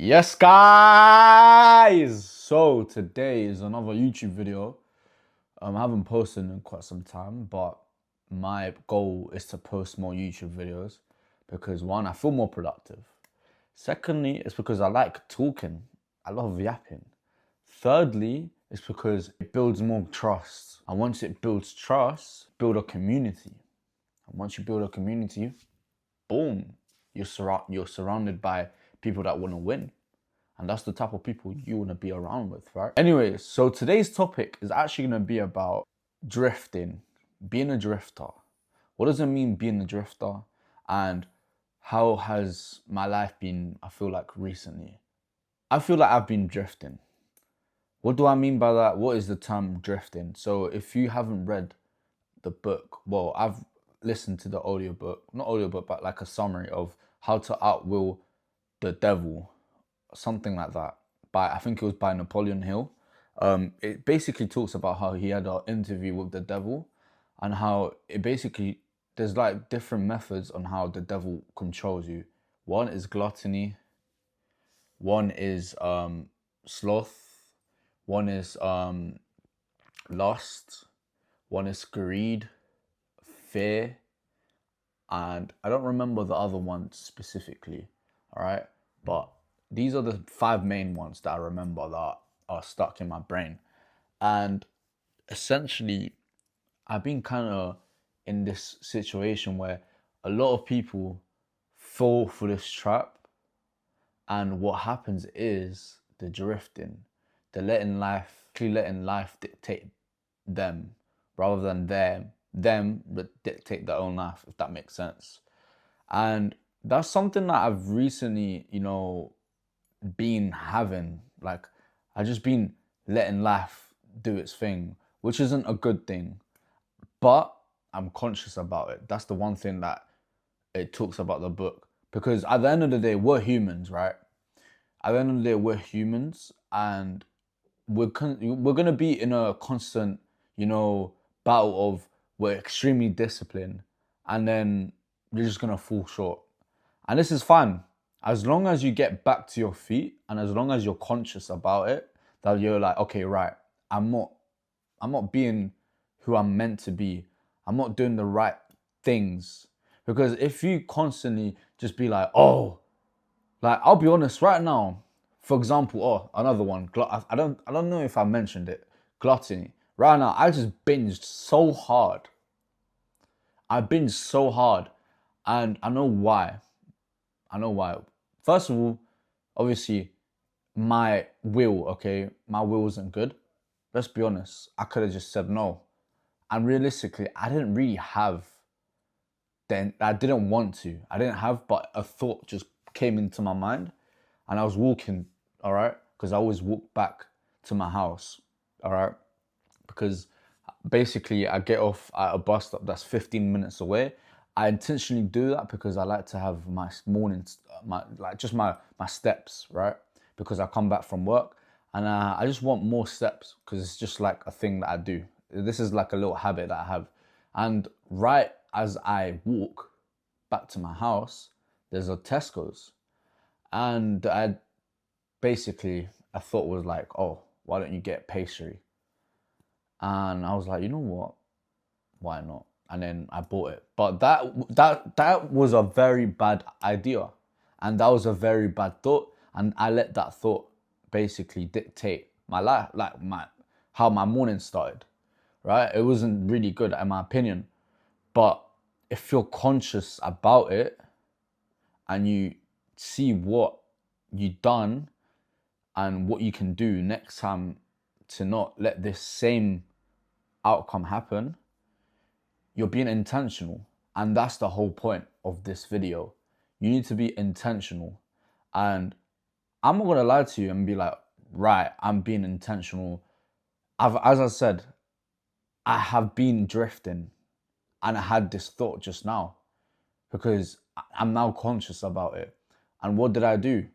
Yes, guys! So, today is another YouTube video. I haven't posted in quite some time, but my goal is to post more YouTube videos because one, I feel more productive. Secondly, it's because I like talking. I love yapping. Thirdly, it's because it builds more trust. And once it builds trust, build a community. And once you build a community, boom, you're surrounded by people that want to win. And that's the type of people you want to be around with, right? Anyways, so today's topic is actually going to be about drifting, being a drifter. What does it mean being a drifter? And how has my life been, I feel like, recently? I feel like I've been drifting. What do I mean by that? What is the term drifting? So if you haven't read the book, well, I've listened to the audiobook, not audiobook, but like a summary of how to outwill the devil, something like that. I think it was by Napoleon Hill. It basically talks about how he had an interview with the devil, and how it basically there's like different methods on how the devil controls you. One is gluttony. One is sloth. One is lust. One is greed, fear, and I don't remember the other ones specifically. All right, but these are the five main ones that I remember that are stuck in my brain. And essentially, I've been kind of in this situation where a lot of people fall for this trap, and what happens is the drifting, the letting life dictate them rather than them that dictate their own life, if that makes sense. And that's something that I've recently, been having. Like, I've just been letting life do its thing, which isn't a good thing. But I'm conscious about it. That's the one thing that it talks about the book. Because at the end of the day, we're humans, right? At the end of the day, we're humans, and we're gonna be in a constant, battle of we're extremely disciplined, and then you're just gonna fall short. And this is fine as long as you get back to your feet, and as long as you're conscious about it, that you're like, okay, right, I'm not, I'm not being who I'm meant to be. I'm not doing the right things. Because if you constantly just be like, oh, like, I'll be honest right now. For example, another one. I don't know if I mentioned it. Gluttony. Right now, I just binged so hard. I binged so hard, and I know why. I know why. First of all, obviously, my will. Okay, my will wasn't good. Let's be honest. I could have just said no, and realistically, I didn't really have. Then I didn't want to. I didn't have, but a thought just came into my mind, and I was walking, all right, because I always walk back to my house, all right, because basically I get off at a bus stop that's 15 minutes away. I intentionally do that because I like to have my mornings, my steps, right? Because I come back from work, and I just want more steps because it's just like a thing that I do. This is like a little habit that I have, and right as I walk back to my house, there's a Tesco's, and I thought was like, oh, why don't you get pastry? And I was like, you know what? Why not? And then I bought it. But that was a very bad idea, and that was a very bad thought, and I let that thought basically dictate my life, like my how my morning started. Right? It wasn't really good in my opinion. But if you're conscious about it and you see what you've done and what you can do next time to not let this same outcome happen, you're being intentional. And that's the whole point of this video. You need to be intentional. And I'm not gonna lie to you and be like, right, I'm being intentional. As I said, I have been drifting, and I had this thought just now because I'm now conscious about it. And what did I do?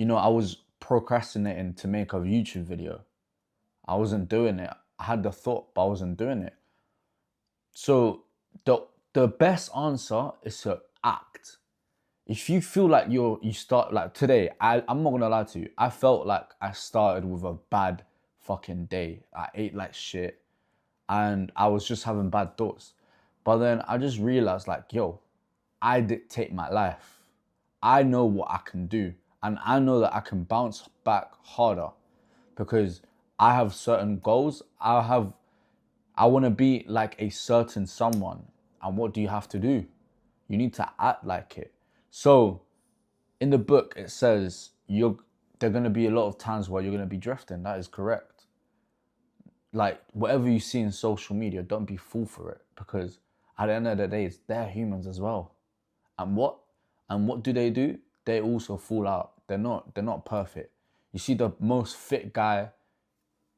I was procrastinating to make a YouTube video. I wasn't doing it. I had the thought, but I wasn't doing it. So the best answer is to act. if you feel like you start like today, I'm not gonna lie to you, I felt like I started with a bad fucking day. I ate like shit and I was just having bad thoughts. But then I just realized like, yo, I dictate my life. I know what I can do, and I know that I can bounce back harder because I have certain goals. I want to be like a certain someone. And what do you have to do? You need to act like it. So in the book it says there're going to be a lot of times where you're going to be drifting. That is correct. Like whatever you see in social media, don't be fooled for it, because at the end of the day, they're humans as well. And what do? They also fall out. They're not perfect. You see the most fit guy,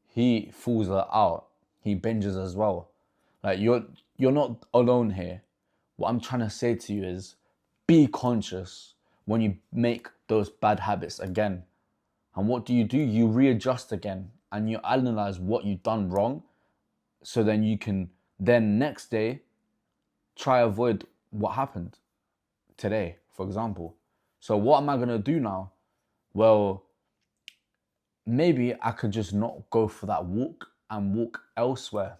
he falls out. He binges as well. Like you're not alone here. What I'm trying to say to you is be conscious when you make those bad habits again. And what do? You readjust again and you analyze what you've done wrong, so then you can then next day try avoid what happened today, for example. So what am I gonna do now? Well, maybe I could just not go for that walk and walk elsewhere.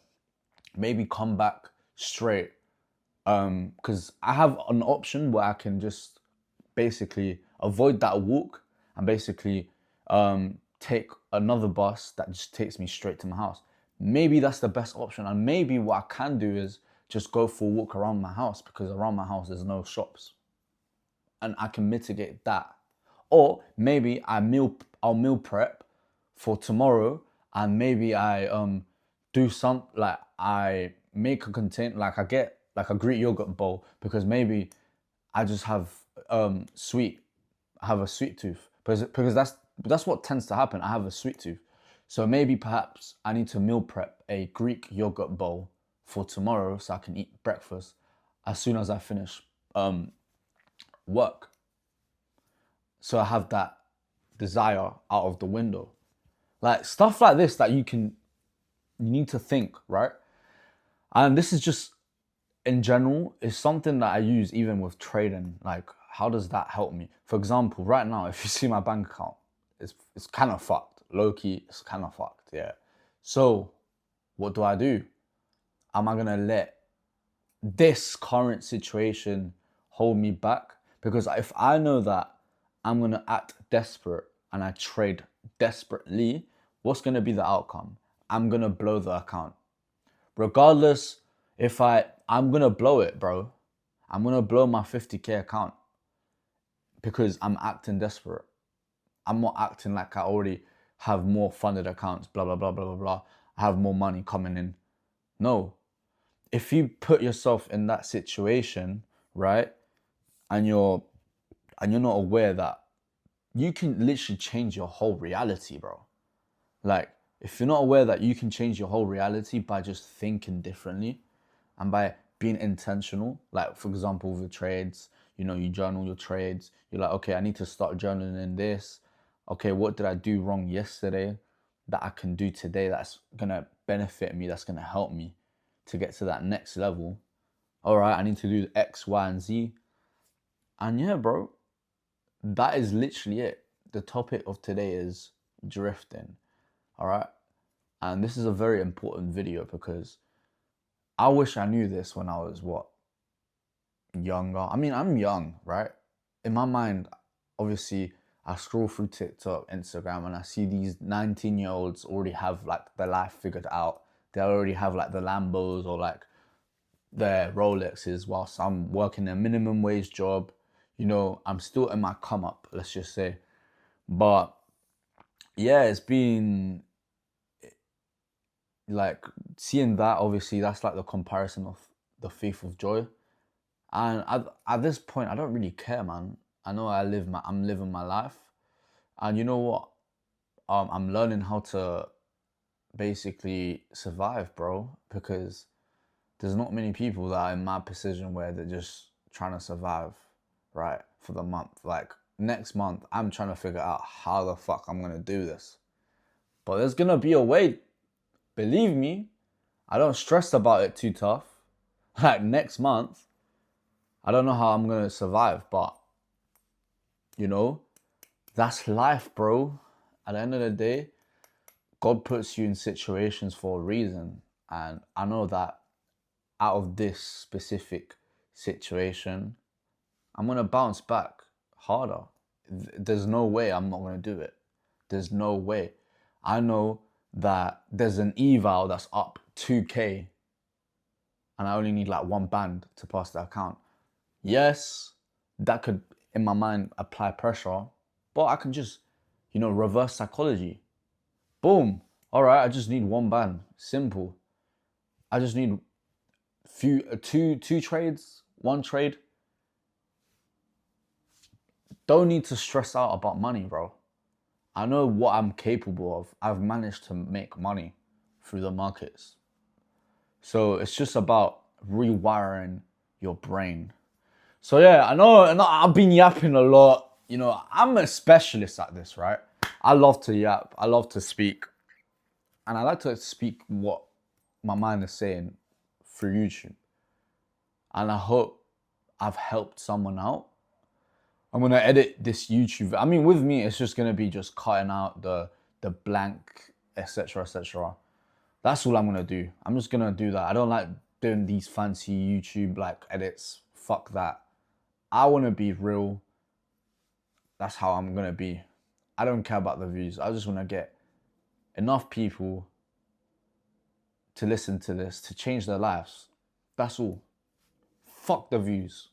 Maybe come back straight. Because I have an option where I can just basically avoid that walk and basically take another bus that just takes me straight to my house. Maybe that's the best option. And maybe what I can do is just go for a walk around my house, because around my house there's no shops. And I can mitigate that. Or maybe I'll meal prep for tomorrow, and maybe I do some, like I make a contain, like I get like a Greek yogurt bowl, because maybe I just have sweet, I have a sweet tooth, because that's what tends to happen. I have a sweet tooth. So maybe perhaps I need to meal prep a Greek yogurt bowl for tomorrow so I can eat breakfast as soon as I finish work. So I have that desire out of the window. Like stuff like this that you need to think, right? And this is just in general, is something that I use even with trading. Like, how does that help me? For example, right now, if you see my bank account, it's kind of fucked. Low key, it's kind of fucked, yeah. So what do? Am I gonna let this current situation hold me back? Because if I know that I'm gonna act desperate and I trade desperately, what's gonna be the outcome? I'm gonna blow the account. Regardless, if I'm gonna blow it, bro. I'm gonna blow my 50k account because I'm acting desperate. I'm not acting like I already have more funded accounts, blah blah blah blah blah blah. I have more money coming in. No. If you put yourself in that situation, right, and you're not aware that you can literally change your whole reality, bro. Like, if you're not aware that you can change your whole reality by just thinking differently and by being intentional, like, for example, with the trades, you journal your trades. You're like, okay, I need to start journaling in this. Okay, what did I do wrong yesterday that I can do today that's going to benefit me, that's going to help me to get to that next level? All right, I need to do X, Y, and Z. And yeah, bro, that is literally it. The topic of today is drifting. All right. And this is a very important video because I wish I knew this when I was younger. I mean, I'm young, right? In my mind, obviously, I scroll through TikTok, Instagram, and I see these 19-year-olds already have like their life figured out. They already have like the Lambos or like their Rolexes, whilst I'm working a minimum wage job. I'm still in my come up, let's just say. But yeah, it's been like seeing that, obviously, that's like the comparison of the thief of joy. And at this point, I don't really care, man. I know I'm living my life. And you know what? I'm learning how to basically survive, bro, because there's not many people that are in my position where they're just trying to survive, right, for the month. Like, next month, I'm trying to figure out how the fuck I'm going to do this. But there's going to be a way. Believe me, I don't stress about it too tough. Like, next month, I don't know how I'm going to survive, but You know, that's life, bro. At the end of the day, God puts you in situations for a reason. And I know that out of this specific situation, I'm going to bounce back harder. There's no way I'm not going to do it. There's no way. I know that there's an eval that's up 2K and I only need like one band to pass the account. Yes, that could, in my mind, apply pressure, but I can just, reverse psychology. Boom. All right, I just need one band. Simple. I just need two trades, one trade. Don't need to stress out about money, bro. I know what I'm capable of. I've managed to make money through the markets. So it's just about rewiring your brain. So yeah, I know I've been yapping a lot. I'm a specialist at this, right? I love to yap. I love to speak. And I like to speak what my mind is saying through YouTube. And I hope I've helped someone out. I'm gonna edit this YouTube. I mean, with me, it's just gonna be just cutting out the blank, etc., etc. That's all I'm gonna do. I'm just gonna do that. I don't like doing these fancy YouTube like edits. Fuck that. I wanna be real. That's how I'm gonna be. I don't care about the views. I just wanna get enough people to listen to this to change their lives. That's all. Fuck the views.